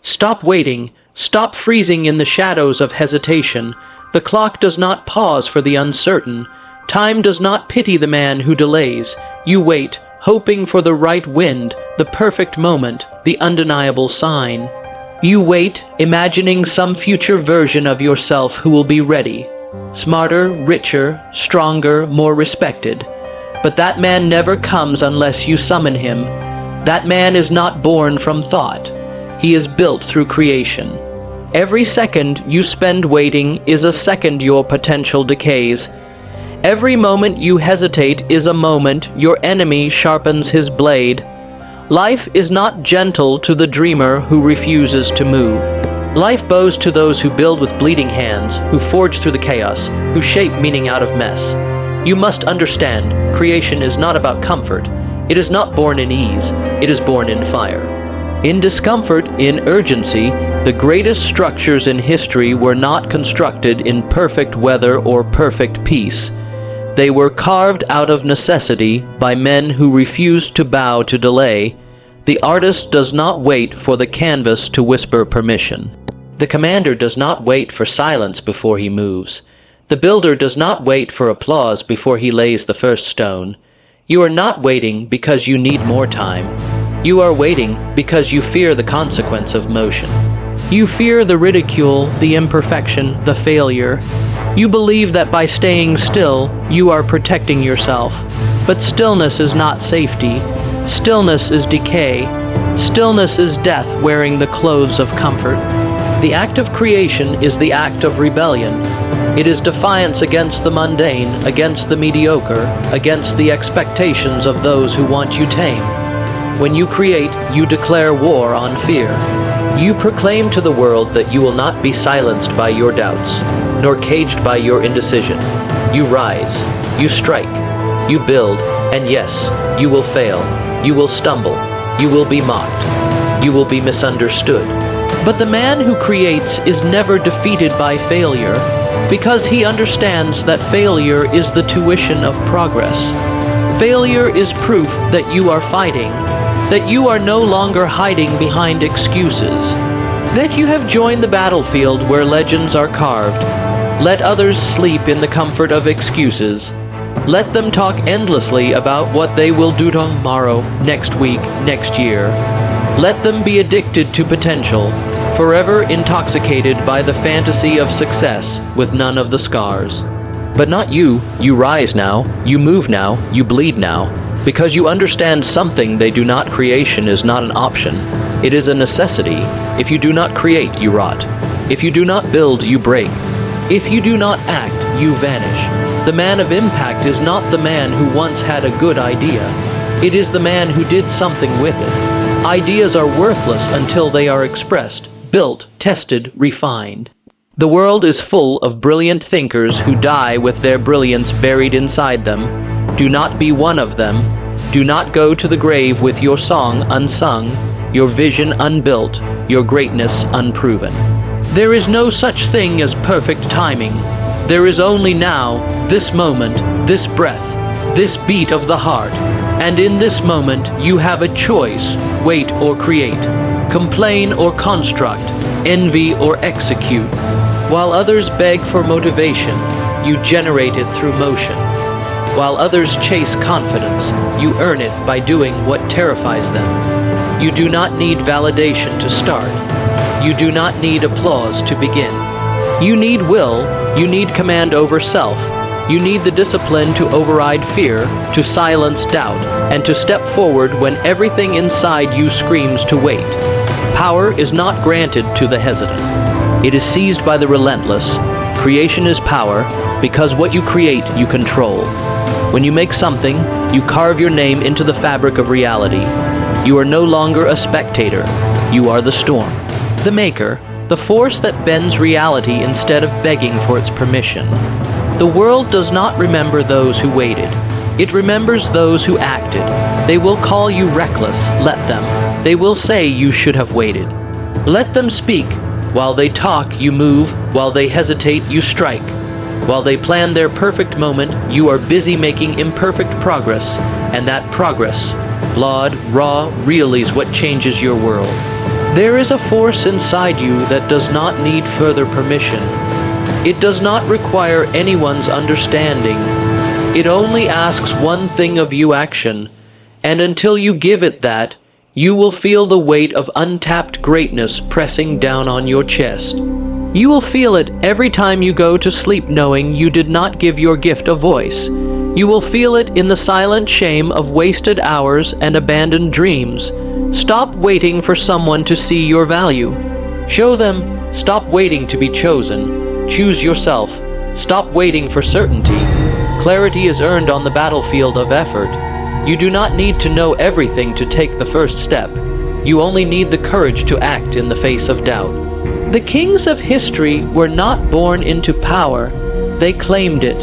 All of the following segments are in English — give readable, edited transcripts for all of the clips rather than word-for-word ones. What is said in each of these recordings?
Stop waiting. Stop freezing in the shadows of hesitation. The clock does not pause for the uncertain. Time does not pity the man who delays. You wait, hoping for the right wind, the perfect moment, the undeniable sign. You wait, imagining some future version of yourself who will be ready. Smarter, richer, stronger, more respected. But that man never comes unless you summon him. That man is not born from thought. He is built through creation. Every second you spend waiting is a second your potential decays. Every moment you hesitate is a moment your enemy sharpens his blade. Life is not gentle to the dreamer who refuses to move. Life bows to those who build with bleeding hands, who forge through the chaos, who shape meaning out of mess. You must understand, creation is not about comfort. It is not born in ease, it is born in fire. In discomfort, in urgency, the greatest structures in history were not constructed in perfect weather or perfect peace. They were carved out of necessity by men who refused to bow to delay. The artist does not wait for the canvas to whisper permission. The commander does not wait for silence before he moves. The builder does not wait for applause before he lays the first stone. You are not waiting because you need more time. You are waiting because you fear the consequence of motion. You fear the ridicule, the imperfection, the failure. You believe that by staying still, you are protecting yourself. But stillness is not safety. Stillness is decay. Stillness is death wearing the clothes of comfort. The act of creation is the act of rebellion. It is defiance against the mundane, against the mediocre, against the expectations of those who want you tame. When you create, you declare war on fear. You proclaim to the world that you will not be silenced by your doubts, nor caged by your indecision. You rise, you strike, you build, and yes, you will fail, you will stumble, you will be mocked, you will be misunderstood. But the man who creates is never defeated by failure, because he understands that failure is the tuition of progress. Failure is proof that you are fighting, that you are no longer hiding behind excuses, that you have joined the battlefield where legends are carved. Let others sleep in the comfort of excuses. Let them talk endlessly about what they will do tomorrow, next week, next year. Let them be addicted to potential, forever intoxicated by the fantasy of success with none of the scars. But not you. You rise now, you move now, you bleed now, because you understand something they do not. Creation is not an option. It is a necessity. If you do not create, you rot. If you do not build, you break. If you do not act, you vanish. The man of impact is not the man who once had a good idea. It is the man who did something with it. Ideas are worthless until they are expressed, built, tested, refined. The world is full of brilliant thinkers who die with their brilliance buried inside them. Do not be one of them. Do not go to the grave with your song unsung, your vision unbuilt, your greatness unproven. There is no such thing as perfect timing. There is only now, this moment, this breath, this beat of the heart. And in this moment, you have a choice: wait or create, complain or construct, envy or execute. While others beg for motivation, you generate it through motion. While others chase confidence, you earn it by doing what terrifies them. You do not need validation to start. You do not need applause to begin. You need will, you need command over self. You need the discipline to override fear, to silence doubt, and to step forward when everything inside you screams to wait. Power is not granted to the hesitant. It is seized by the relentless. Creation is power, because what you create, you control. When you make something, you carve your name into the fabric of reality. You are no longer a spectator. You are the storm, the maker, the force that bends reality instead of begging for its permission. The world does not remember those who waited. It remembers those who acted. They will call you reckless. Let them. They will say you should have waited. Let them speak. While they talk, you move. While they hesitate, you strike. While they plan their perfect moment, you are busy making imperfect progress. And that progress, flawed, raw, real, is what changes your world. There is a force inside you that does not need further permission. It does not require anyone's understanding. It only asks one thing of you: action. And until you give it that, you will feel the weight of untapped greatness pressing down on your chest. You will feel it every time you go to sleep knowing you did not give your gift a voice. You will feel it in the silent shame of wasted hours and abandoned dreams. Stop waiting for someone to see your value. Show them. Stop waiting to be chosen. Choose yourself. Stop waiting for certainty. Clarity is earned on the battlefield of effort. You do not need to know everything to take the first step. You only need the courage to act in the face of doubt. The kings of history were not born into power. They claimed it,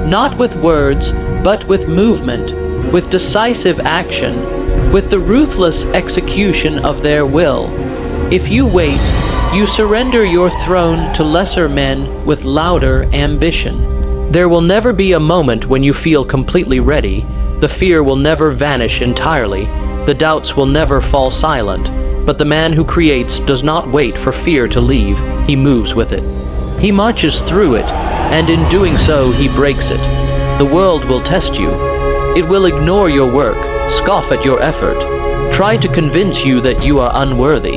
not with words, but with movement, with decisive action, with the ruthless execution of their will. If you wait, you surrender your throne to lesser men with louder ambition. There will never be a moment when you feel completely ready. The fear will never vanish entirely. The doubts will never fall silent. But the man who creates does not wait for fear to leave. He moves with it. He marches through it, and in doing so he breaks it. The world will test you. It will ignore your work, scoff at your effort, try to convince you that you are unworthy.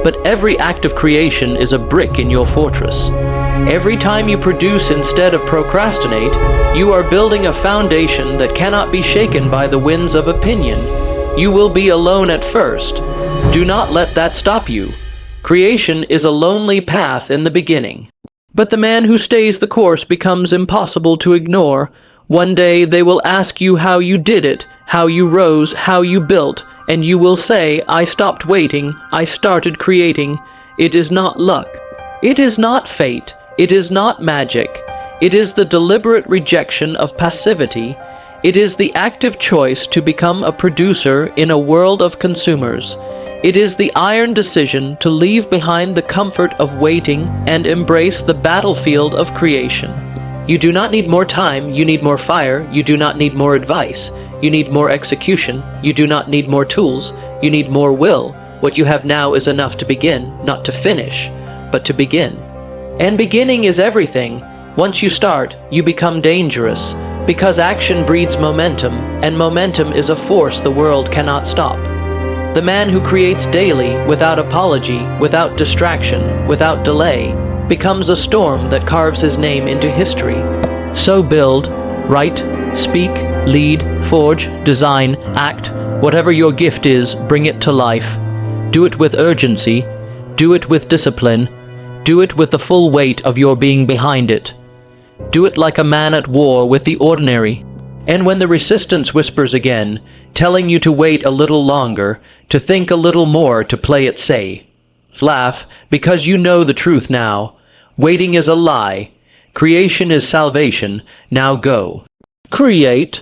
But every act of creation is a brick in your fortress. Every time you produce instead of procrastinate, you are building a foundation that cannot be shaken by the winds of opinion. You will be alone at first. Do not let that stop you. Creation is a lonely path in the beginning. But the man who stays the course becomes impossible to ignore. One day they will ask you how you did it, how you rose, how you built, and you will say, I stopped waiting, I started creating. It is not luck. It is not fate. It is not magic. It is the deliberate rejection of passivity. It is the active choice to become a producer in a world of consumers. It is the iron decision to leave behind the comfort of waiting and embrace the battlefield of creation. You do not need more time, you need more fire. You do not need more advice. You need more execution. You do not need more tools. You need more will. What you have now is enough to begin, not to finish, but to begin. And beginning is everything. Once you start, you become dangerous, because action breeds momentum, and momentum is a force the world cannot stop. The man who creates daily, without apology, without distraction, without delay, becomes a storm that carves his name into history. So build, write, speak, lead, forge, design, act. Whatever your gift is, bring it to life. Do it with urgency. Do it with discipline. Do it with the full weight of your being behind it. Do it like a man at war with the ordinary. And when the resistance whispers again, telling you to wait a little longer, to think a little more, to play it safe, laugh, because you know the truth now. Waiting is a lie. Creation is salvation. Now go. Create.